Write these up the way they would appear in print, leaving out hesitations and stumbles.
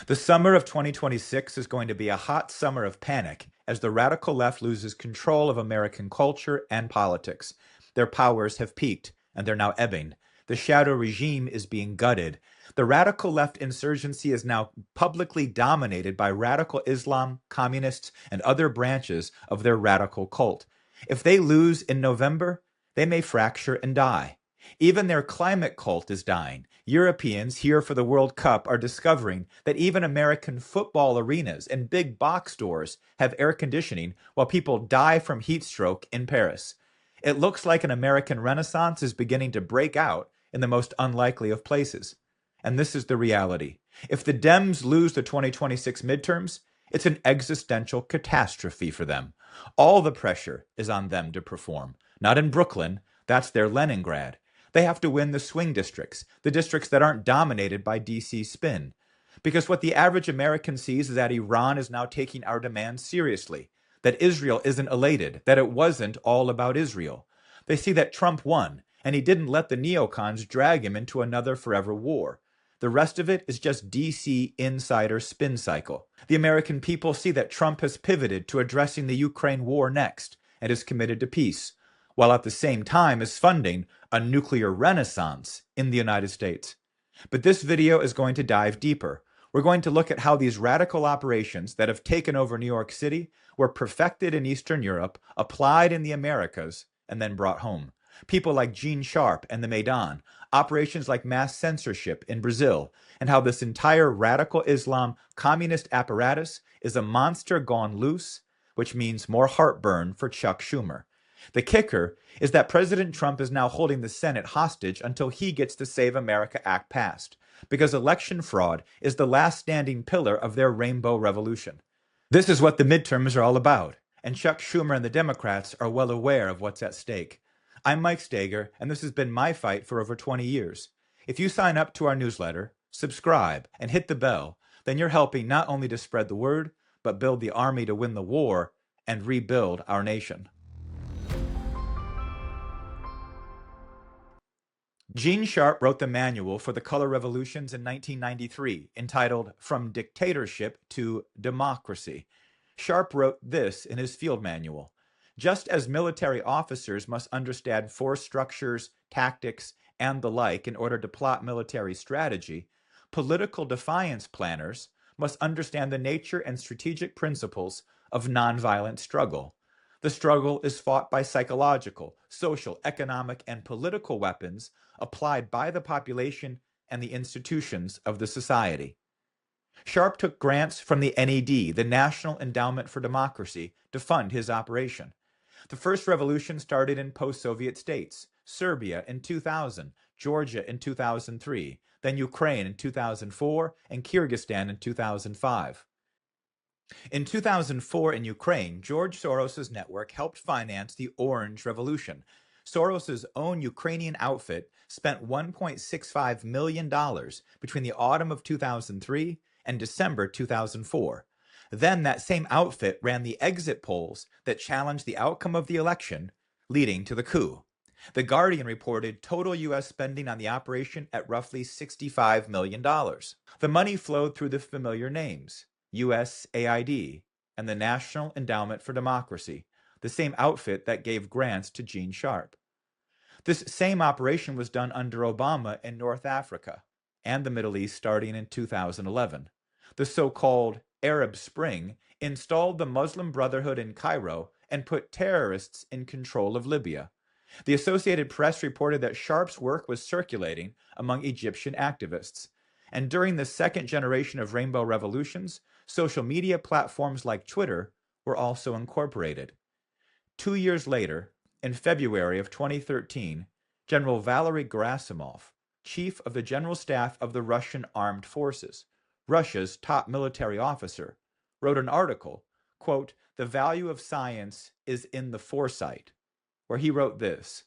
The summer of 2026 is going to be a hot summer of panic as the radical left loses control of American culture and politics. Their powers have peaked, and they're now ebbing. The shadow regime is being gutted. The radical left insurgency is now publicly dominated by radical Islam, communists, and other branches of their radical cult. If they lose in November, they may fracture and die. Even their climate cult is dying. Europeans here for the World Cup are discovering that even American football arenas and big box stores have air conditioning while people die from heat stroke in Paris. It looks like an American renaissance is beginning to break out in the most unlikely of places. And this is the reality. If the Dems lose the 2026 midterms, it's an existential catastrophe for them. All the pressure is on them to perform. Not in Brooklyn, that's their Leningrad. They have to win the swing districts, the districts that aren't dominated by DC spin. Because what the average American sees is that Iran is now taking our demands seriously, that Israel isn't elated, that it wasn't all about Israel. They see that Trump won, and he didn't let the neocons drag him into another forever war. The rest of it is just DC insider spin cycle. The American people see that Trump has pivoted to addressing the Ukraine war next and is committed to peace, while at the same time is funding a nuclear renaissance in the United States. But this video is going to dive deeper. We're going to look at how these radical operations that have taken over New York City were perfected in Eastern Europe, applied in the Americas, and then brought home. People like Gene Sharp and the Maidan, operations like mass censorship in Brazil, and how this entire radical Islam communist apparatus is a monster gone loose, which means more heartburn for Chuck Schumer. The kicker is that President Trump is now holding the Senate hostage until he gets the Save America Act passed, because election fraud is the last standing pillar of their rainbow revolution. This is what the midterms are all about, and Chuck Schumer and the Democrats are well aware of what's at stake. I'm Mike Steger, and this has been my fight for over 20 years. If you sign up to our newsletter, subscribe, and hit the bell, then you're helping not only to spread the word, but build the army to win the war and rebuild our nation. Gene Sharp wrote the manual for the color revolutions in 1993, entitled From Dictatorship to Democracy. Sharp wrote this in his field manual. Just as military officers must understand force structures, tactics, and the like in order to plot military strategy, political defiance planners must understand the nature and strategic principles of nonviolent struggle. The struggle is fought by psychological, social, economic, and political weapons applied by the population and the institutions of the society. Sharp took grants from the NED, the National Endowment for Democracy, to fund his operation. The first revolution started in post-Soviet states, Serbia in 2000, Georgia in 2003, then Ukraine in 2004, and Kyrgyzstan in 2005. In 2004 in Ukraine, George Soros's network helped finance the Orange Revolution. Soros's own Ukrainian outfit spent $1.65 million between the autumn of 2003 and December 2004. Then that same outfit ran the exit polls that challenged the outcome of the election, leading to the coup. The Guardian reported total U.S. spending on the operation at roughly $65 million. The money flowed through the familiar names, USAID and the National Endowment for Democracy, the same outfit that gave grants to Gene Sharp. This same operation was done under Obama in North Africa and the Middle East starting in 2011. The so-called Arab Spring installed the Muslim Brotherhood in Cairo and put terrorists in control of Libya. The Associated Press reported that Sharp's work was circulating among Egyptian activists. And during the second generation of rainbow revolutions, social media platforms like Twitter were also incorporated. 2 years later, in February of 2013, General Valery Gerasimov, chief of the General Staff of the Russian Armed Forces, Russia's top military officer, wrote an article, quote, "The value of science is in the foresight," where he wrote this,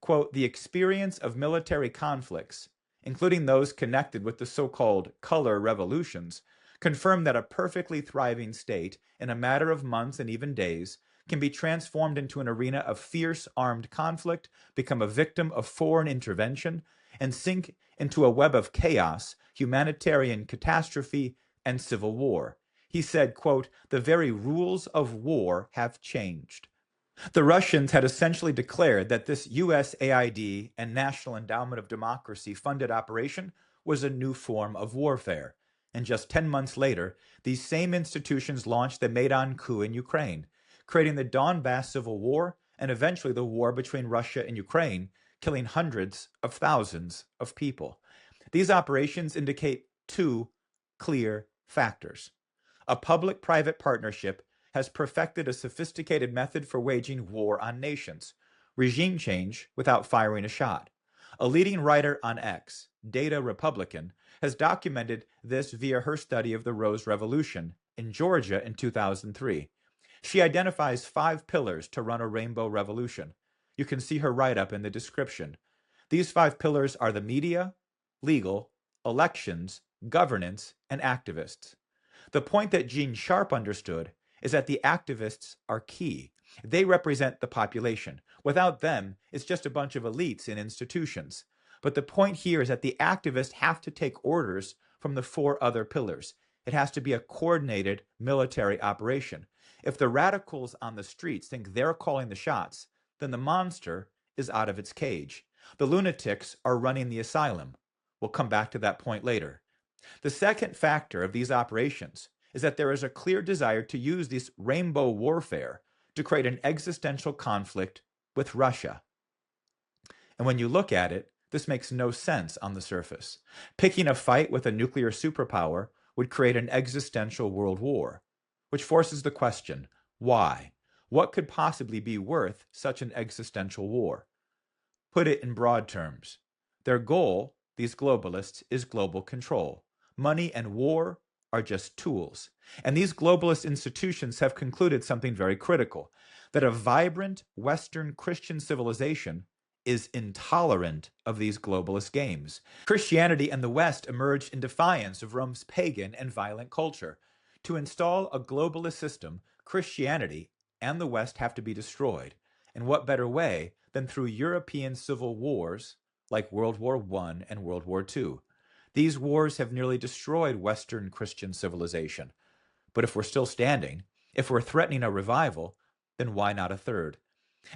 quote, "The experience of military conflicts, including those connected with the so-called color revolutions, confirm that a perfectly thriving state, in a matter of months and even days, can be transformed into an arena of fierce armed conflict, become a victim of foreign intervention, and sink into a web of chaos, humanitarian catastrophe, and civil war. He said, quote, "The very rules of war have changed." The Russians had essentially declared that this USAID and National Endowment of Democracy funded operation was a new form of warfare. And just 10 months later, these same institutions launched the Maidan coup in Ukraine, creating the Donbass Civil War and eventually the war between Russia and Ukraine, killing hundreds of thousands of people. These operations indicate two clear factors. A public-private partnership has perfected a sophisticated method for waging war on nations, regime change without firing a shot. A leading writer on X, Data Republican, has documented this via her study of the Rose Revolution in Georgia in 2003. She identifies 5 pillars to run a rainbow revolution. You can see her write-up in the description. These 5 pillars are the media, legal, elections, governance, and activists. The point that Gene Sharp understood is that the activists are key. They represent the population. Without them, it's just a bunch of elites in institutions. But the point here is that the activists have to take orders from the 4 other pillars. It has to be a coordinated military operation. If the radicals on the streets think they're calling the shots, then the monster is out of its cage. The lunatics are running the asylum. We'll come back to that point later. The second factor of these operations is that there is a clear desire to use this rainbow warfare to create an existential conflict with Russia. And when you look at it, this makes no sense on the surface. Picking a fight with a nuclear superpower would create an existential world war, which forces the question, why? What could possibly be worth such an existential war? Put it in broad terms. Their goal, these globalists, is global control. Money and war are just tools. And these globalist institutions have concluded something very critical, that a vibrant Western Christian civilization is intolerant of these globalist games. Christianity and the West emerged in defiance of Rome's pagan and violent culture. To install a globalist system, Christianity and the West have to be destroyed. And what better way than through European civil wars like World War I and World War II? These wars have nearly destroyed Western Christian civilization. But if we're still standing, if we're threatening a revival, then why not a third?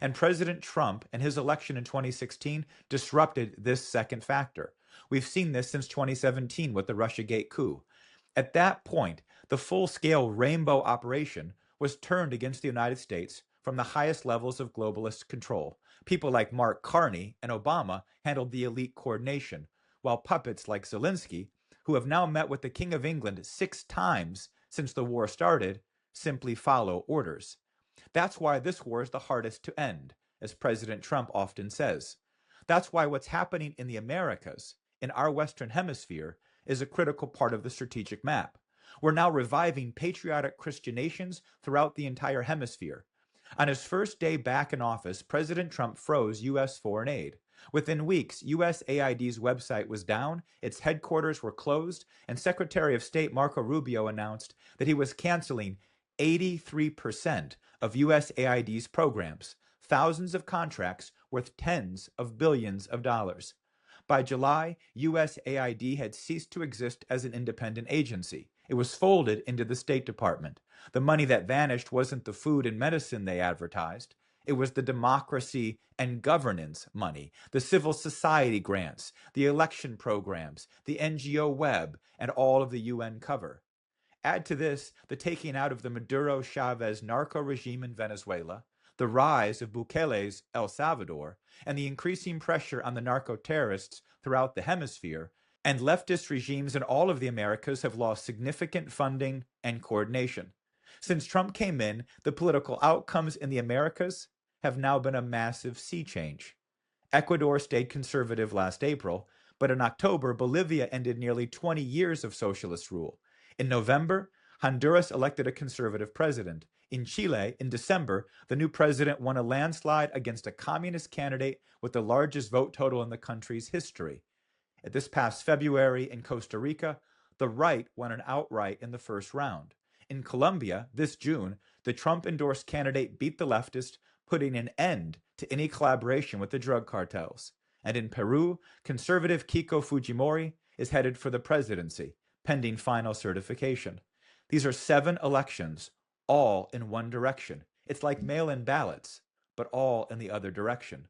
And President Trump and his election in 2016 disrupted this second factor. We've seen this since 2017 with the Russiagate coup. At that point, the full-scale rainbow operation was turned against the United States from the highest levels of globalist control. People like Mark Carney and Obama handled the elite coordination, while puppets like Zelensky, who have now met with the King of England 6 times since the war started, simply follow orders. That's why this war is the hardest to end, as President Trump often says. That's why what's happening in the Americas, in our Western Hemisphere, is a critical part of the strategic map. We're now reviving patriotic Christian nations throughout the entire hemisphere. On his first day back in office, President Trump froze U.S. foreign aid. Within weeks, USAID's website was down, its headquarters were closed, and Secretary of State Marco Rubio announced that he was canceling 83% of USAID's programs, thousands of contracts worth tens of billions of dollars. By July, USAID had ceased to exist as an independent agency. It was folded into the State Department. The money that vanished wasn't the food and medicine they advertised. It was the democracy and governance money, the civil society grants, the election programs, the NGO web, and all of the UN cover. Add to this the taking out of the Maduro-Chavez narco regime in Venezuela, the rise of Bukele's El Salvador, and the increasing pressure on the narco-terrorists throughout the hemisphere, and leftist regimes in all of the Americas have lost significant funding and coordination. Since Trump came in, the political outcomes in the Americas have now been a massive sea change. Ecuador stayed conservative last April, but in October, Bolivia ended nearly 20 years of socialist rule. In November, Honduras elected a conservative president. In Chile, in December, the new president won a landslide against a communist candidate with the largest vote total in the country's history. This past February, in Costa Rica, the right won an outright in the first round. In Colombia, this June, the Trump-endorsed candidate beat the leftist, putting an end to any collaboration with the drug cartels. And in Peru, conservative Keiko Fujimori is headed for the presidency. pending final certification. These are 7 elections, all in one direction. It's like mail-in ballots, but all in the other direction.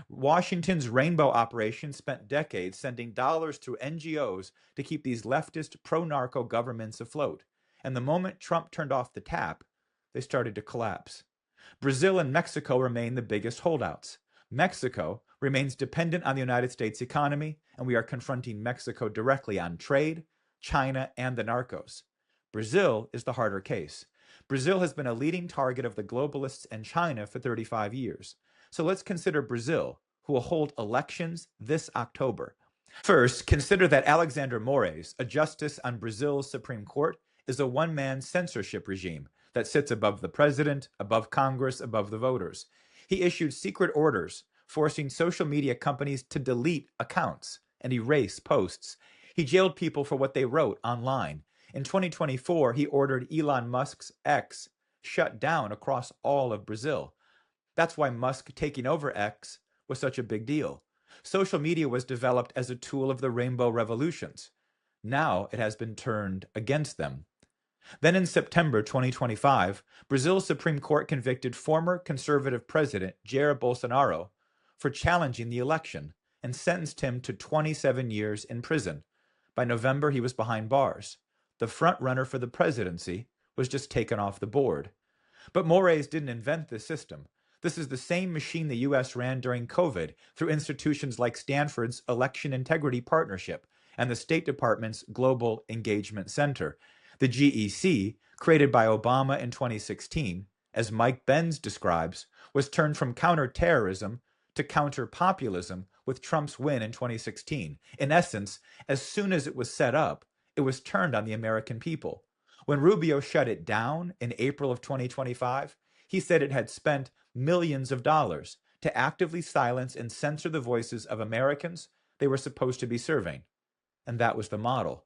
Washington's rainbow operation spent decades sending dollars through NGOs to keep these leftist pro-narco governments afloat. And the moment Trump turned off the tap, they started to collapse. Brazil and Mexico remain the biggest holdouts. Mexico remains dependent on the United States economy, and we are confronting Mexico directly on trade, China, and the narcos. Brazil is the harder case. Brazil has been a leading target of the globalists and China for 35 years. So let's consider Brazil, who will hold elections this October. First, consider that Alexander Moraes, a justice on Brazil's Supreme Court, is a one-man censorship regime that sits above the president, above Congress, above the voters. He issued secret orders forcing social media companies to delete accounts and erase posts. He jailed people for what they wrote online. In 2024, he ordered Elon Musk's X shut down across all of Brazil. That's why Musk taking over X was such a big deal. Social media was developed as a tool of the rainbow revolutions. Now it has been turned against them. Then in September 2025, Brazil's Supreme Court convicted former conservative president Jair Bolsonaro for challenging the election and sentenced him to 27 years in prison. By November, he was behind bars. The front-runner for the presidency was just taken off the board. But Moraes didn't invent this system. This is the same machine the U.S. ran during COVID through institutions like Stanford's Election Integrity Partnership and the State Department's Global Engagement Center. The GEC, created by Obama in 2016, as Mike Benz describes, was turned from counterterrorism to counter-populism with Trump's win in 2016. In essence, as soon as it was set up, it was turned on the American people. When Rubio shut it down in April of 2025, he said it had spent millions of dollars to actively silence and censor the voices of Americans they were supposed to be serving. And that was the model.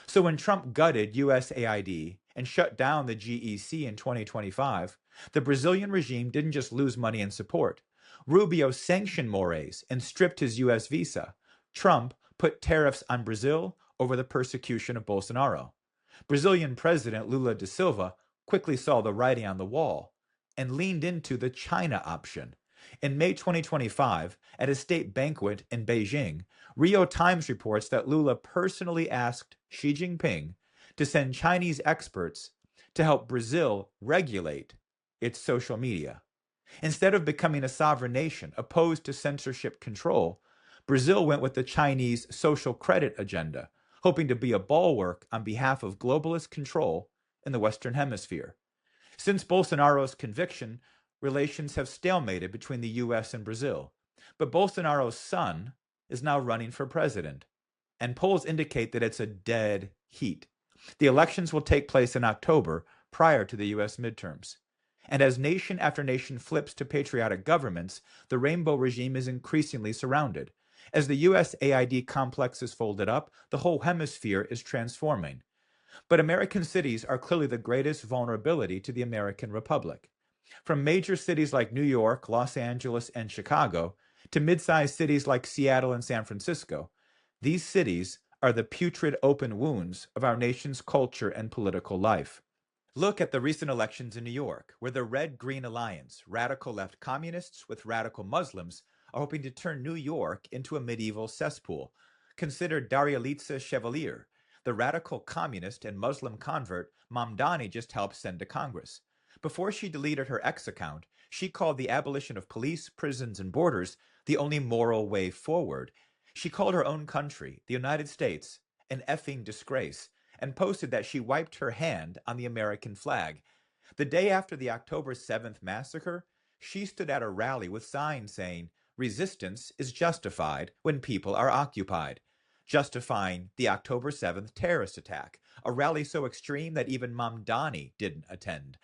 So when Trump gutted USAID and shut down the GEC in 2025, the Brazilian regime didn't just lose money and support. Rubio sanctioned Moraes and stripped his U.S. visa. Trump put tariffs on Brazil over the persecution of Bolsonaro. Brazilian President Lula da Silva quickly saw the writing on the wall and leaned into the China option. In May 2025, at a state banquet in Beijing, Rio Times reports that Lula personally asked Xi Jinping to send Chinese experts to help Brazil regulate its social media. Instead of becoming a sovereign nation opposed to censorship control, Brazil went with the Chinese social credit agenda, hoping to be a bulwark on behalf of globalist control in the Western Hemisphere. Since Bolsonaro's conviction, relations have stalemated between the U.S. and Brazil. But Bolsonaro's son is now running for president, and polls indicate that it's a dead heat. The elections will take place in October, prior to the U.S. midterms. And as nation after nation flips to patriotic governments, the rainbow regime is increasingly surrounded. As the USAID complex is folded up, the whole hemisphere is transforming. But American cities are clearly the greatest vulnerability to the American Republic. From major cities like New York, Los Angeles, and Chicago, to mid-sized cities like Seattle and San Francisco, these cities are the putrid open wounds of our nation's culture and political life. Look at the recent elections in New York, where the Red-Green Alliance, radical left communists with radical Muslims, are hoping to turn New York into a medieval cesspool. Consider Darialitza Chevalier, the radical communist and Muslim convert Mamdani just helped send to Congress. Before she deleted her X account, she called the abolition of police, prisons, and borders the only moral way forward. She called her own country, the United States, an effing disgrace, and posted that she wiped her hand on the American flag. The day after the October 7th massacre, she stood at a rally with signs saying, "Resistance is justified when people are occupied," justifying the October 7th terrorist attack, a rally so extreme that even Mamdani didn't attend.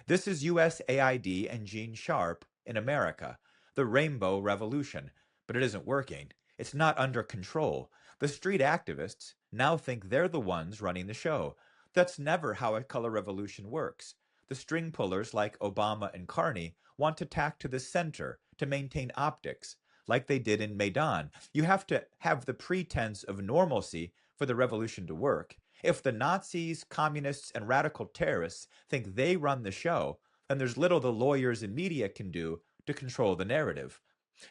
This is USAID and Gene Sharp in America, the Rainbow Revolution, but it isn't working. It's not under control. The street activists now think they're the ones running the show. That's never how a color revolution works. The string pullers like Obama and Carney want to tack to the center to maintain optics, like they did in Maidan. You have to have the pretense of normalcy for the revolution to work. If the Nazis, communists, and radical terrorists think they run the show, then there's little the lawyers and media can do to control the narrative.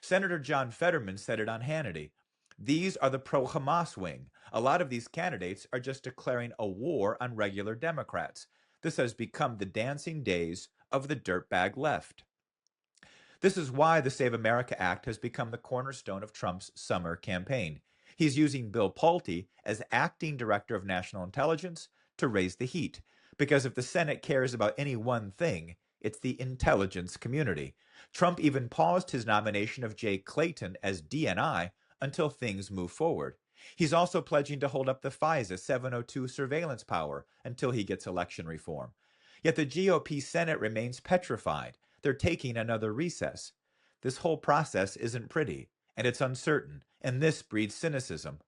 Senator John Fetterman said it on Hannity. These are the pro-Hamas wing. A lot of these candidates are just declaring a war on regular Democrats. This has become the dancing days of the dirtbag left. This is why the Save America Act has become the cornerstone of Trump's summer campaign. He's using Bill Pulte as acting director of national intelligence to raise the heat. Because if the Senate cares about any one thing, it's the intelligence community. Trump even paused his nomination of Jay Clayton as DNI until things move forward. He's also pledging to hold up the FISA 702 surveillance power until he gets election reform. Yet the GOP Senate remains petrified. They're taking another recess. This whole process isn't pretty, and it's uncertain, and this breeds cynicism.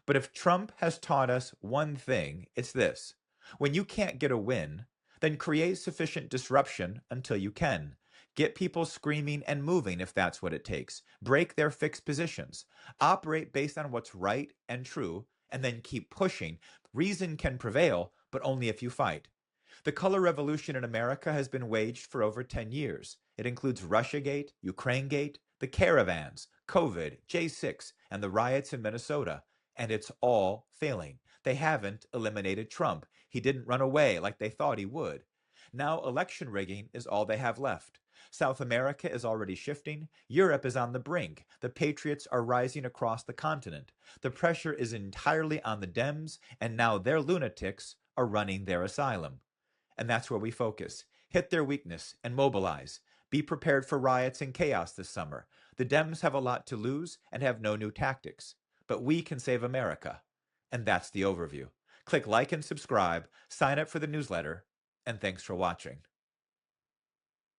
But if Trump has taught us one thing, it's this. When you can't get a win, then create sufficient disruption until you can. Get people screaming and moving if that's what it takes. Break their fixed positions. Operate based on what's right and true, and then keep pushing. Reason can prevail, but only if you fight. The color revolution in America has been waged for over 10 years. It includes Russiagate, Ukrainegate, the caravans, COVID, J6, and the riots in Minnesota. And it's all failing. They haven't eliminated Trump. He didn't run away like they thought he would. Now election rigging is all they have left. South America is already shifting. Europe is on the brink. The patriots are rising across the continent. The pressure is entirely on the Dems, and now their lunatics are running their asylum. And that's where we focus. Hit their weakness and mobilize. Be prepared for riots and chaos this summer. The Dems have a lot to lose and have no new tactics. But we can save America. And that's the overview. Click like and subscribe, sign up for the newsletter, and thanks for watching.